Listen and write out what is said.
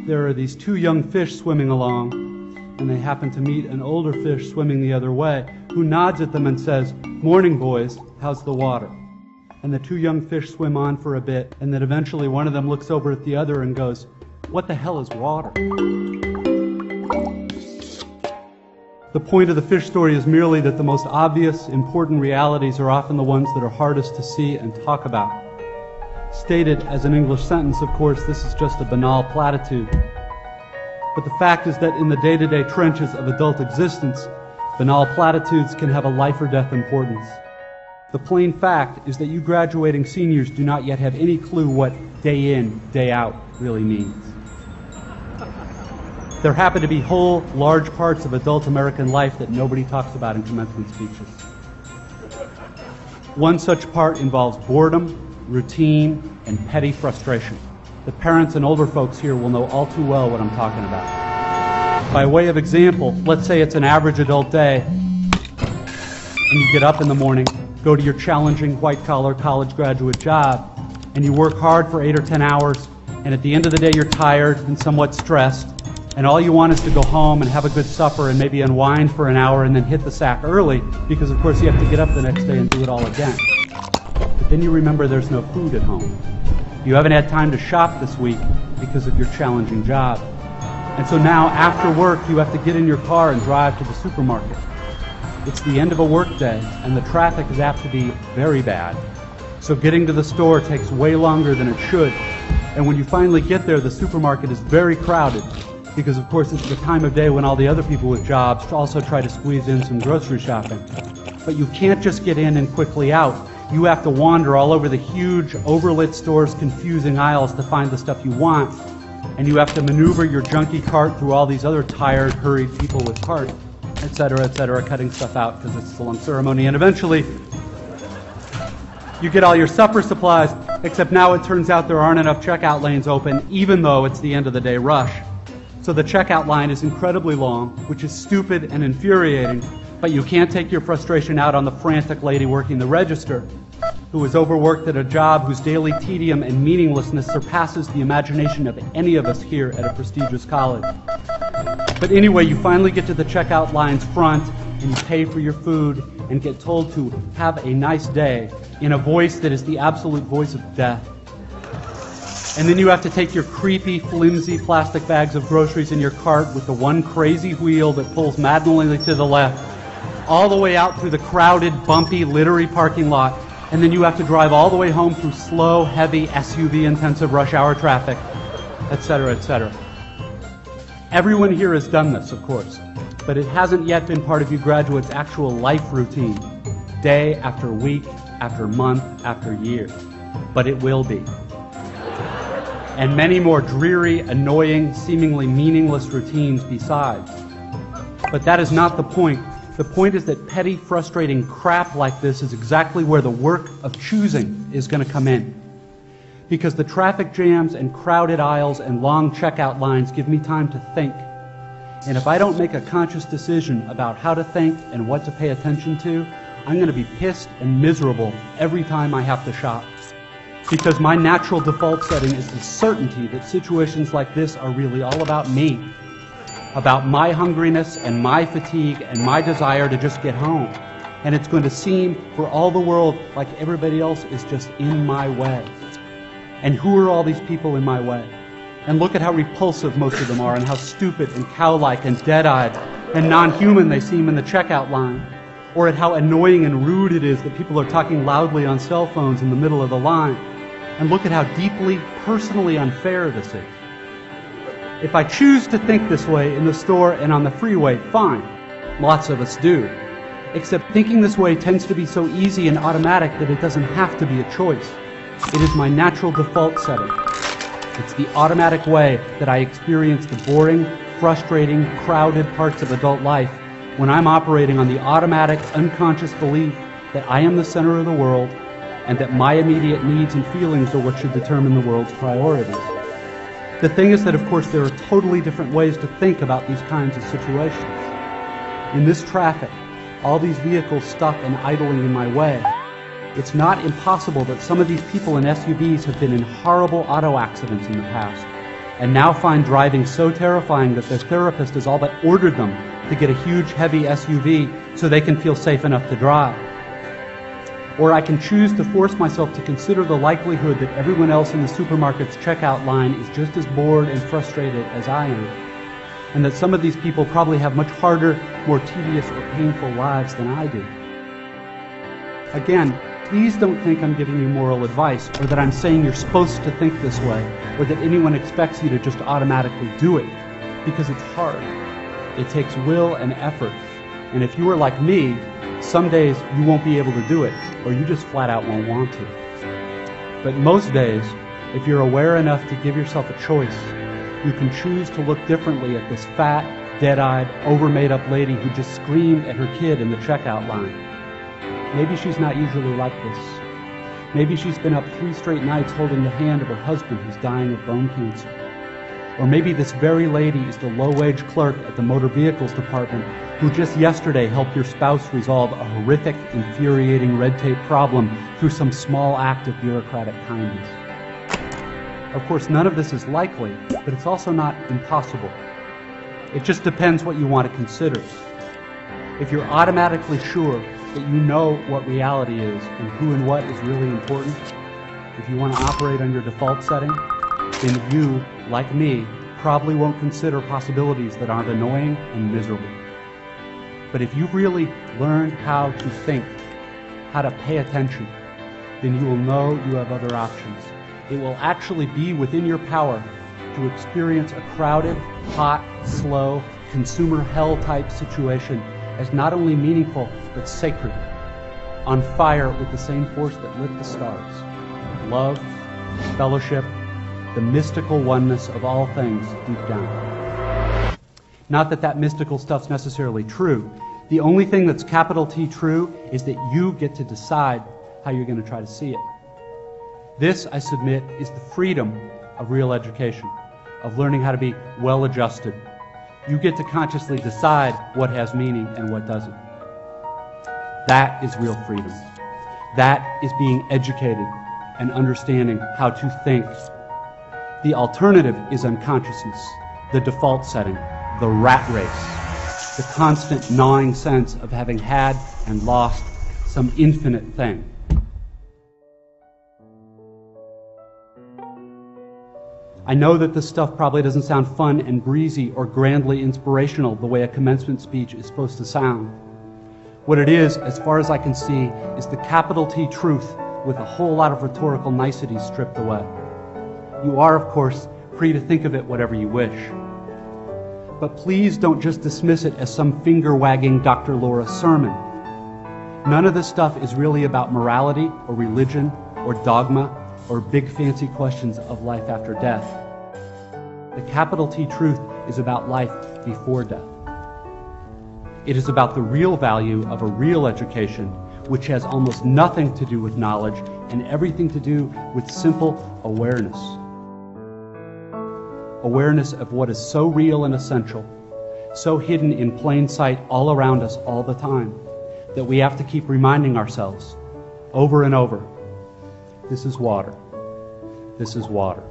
there are these two young fish swimming along, and they happen to meet an older fish swimming the other way, who nods at them and says, "Morning, boys, how's the water?" And the two young fish swim on for a bit, and then eventually one of them looks over at the other and goes, "What the hell is water?" The point of the fish story is merely that the most obvious, important realities are often the ones that are hardest to see and talk about. Stated as an English sentence, of course, this is just a banal platitude. But the fact is that in the day-to-day trenches of adult existence, banal platitudes can have a life or death importance. The plain fact is that you graduating seniors do not yet have any clue what day in, day out really means. There happen to be whole, large parts of adult American life that nobody talks about in commencement speeches. One such part involves boredom, routine, and petty frustration. The parents and older folks here will know all too well what I'm talking about. By way of example, let's say it's an average adult day, and you get up in the morning, go to your challenging white-collar college graduate job, and you work hard for 8 or 10 hours, and at the end of the day you're tired and somewhat stressed, and all you want is to go home and have a good supper and maybe unwind for an hour and then hit the sack early, because of course you have to get up the next day and do it all again. But then you remember there's no food at home. You haven't had time to shop this week because of your challenging job. And so now, after work, you have to get in your car and drive to the supermarket. It's the end of a work day, and the traffic is apt to be very bad. So getting to the store takes way longer than it should. And when you finally get there, the supermarket is very crowded, because of course it's the time of day when all the other people with jobs also try to squeeze in some grocery shopping. But you can't just get in and quickly out. You have to wander all over the huge, overlit store's confusing aisles to find the stuff you want. And you have to maneuver your junky cart through all these other tired, hurried people with carts, etc., cutting stuff out because it's a long ceremony. And eventually, you get all your supper supplies, except now it turns out there aren't enough checkout lanes open, even though it's the end of the day rush. So the checkout line is incredibly long, which is stupid and infuriating, but you can't take your frustration out on the frantic lady working the register, who is overworked at a job whose daily tedium and meaninglessness surpasses the imagination of any of us here at a prestigious college. But anyway, you finally get to the checkout line's front, and you pay for your food, and get told to have a nice day in a voice that is the absolute voice of death. And then you have to take your creepy, flimsy plastic bags of groceries in your cart with the one crazy wheel that pulls maddeningly to the left, all the way out through the crowded, bumpy, littery parking lot, and then you have to drive all the way home through slow, heavy, SUV-intensive rush hour traffic, etc. Everyone here has done this, of course, but it hasn't yet been part of you graduates' actual life routine, day after week, after month, after year. But it will be. And many more dreary, annoying, seemingly meaningless routines besides. But that is not the point. The point is that petty, frustrating crap like this is exactly where the work of choosing is going to come in. Because the traffic jams and crowded aisles and long checkout lines give me time to think. And if I don't make a conscious decision about how to think and what to pay attention to, I'm going to be pissed and miserable every time I have to shop. Because my natural default setting is the certainty that situations like this are really all about me. About my hungriness and my fatigue and my desire to just get home. And it's going to seem for all the world like everybody else is just in my way. And who are all these people in my way? And look at how repulsive most of them are, and how stupid and cow-like and dead-eyed and non-human they seem in the checkout line. Or at how annoying and rude it is that people are talking loudly on cell phones in the middle of the line. And look at how deeply, personally unfair this is. If I choose to think this way in the store and on the freeway, fine. Lots of us do. Except thinking this way tends to be so easy and automatic that it doesn't have to be a choice. It is my natural default setting. It's the automatic way that I experience the boring, frustrating, crowded parts of adult life when I'm operating on the automatic, unconscious belief that I am the center of the world and that my immediate needs and feelings are what should determine the world's priorities. The thing is that, of course, there are totally different ways to think about these kinds of situations. In this traffic, all these vehicles stuck and idling in my way, it's not impossible that some of these people in SUVs have been in horrible auto accidents in the past, and now find driving so terrifying that their therapist has all but ordered them to get a huge, heavy SUV so they can feel safe enough to drive. Or I can choose to force myself to consider the likelihood that everyone else in the supermarket's checkout line is just as bored and frustrated as I am, and that some of these people probably have much harder, more tedious or painful lives than I do. Again, please don't think I'm giving you moral advice, or that I'm saying you're supposed to think this way, or that anyone expects you to just automatically do it, because it's hard. It takes will and effort, and if you are like me, some days you won't be able to do it, or you just flat out won't want to. But most days, if you're aware enough to give yourself a choice, you can choose to look differently at this fat, dead-eyed, over-made-up lady who just screamed at her kid in the checkout line. Maybe she's not usually like this. Maybe she's been up 3 straight nights holding the hand of her husband who's dying of bone cancer. Or maybe this very lady is the low-wage clerk at the motor vehicles department who just yesterday helped your spouse resolve a horrific, infuriating red tape problem through some small act of bureaucratic kindness. Of course, none of this is likely, but it's also not impossible. It just depends what you want to consider. If you're automatically sure that you know what reality is and who and what is really important, if you want to operate on your default setting, then you, like me, probably won't consider possibilities that aren't annoying and miserable. But if you've really learned how to think, how to pay attention, then you will know you have other options. It will actually be within your power to experience a crowded, hot, slow, consumer hell-type situation as not only meaningful, but sacred, on fire with the same force that lit the stars. Love, fellowship, the mystical oneness of all things deep down. Not that that mystical stuff's necessarily true. The only thing that's capital T true is that you get to decide how you're going to try to see it. This, I submit, is the freedom of real education, of learning how to be well-adjusted. You get to consciously decide what has meaning and what doesn't. That is real freedom. That is being educated and understanding how to think. The alternative is unconsciousness, the default setting, the rat race, the constant gnawing sense of having had and lost some infinite thing. I know that this stuff probably doesn't sound fun and breezy or grandly inspirational the way a commencement speech is supposed to sound. What it is, as far as I can see, is the capital T truth with a whole lot of rhetorical niceties stripped away. You are, of course, free to think of it whatever you wish. But please don't just dismiss it as some finger-wagging Dr. Laura sermon. None of this stuff is really about morality or religion or dogma or big fancy questions of life after death. The capital T truth is about life before death. It is about the real value of a real education, which has almost nothing to do with knowledge and everything to do with simple awareness. Awareness of what is so real and essential, so hidden in plain sight all around us all the time, that we have to keep reminding ourselves over and over, this is water. This is water.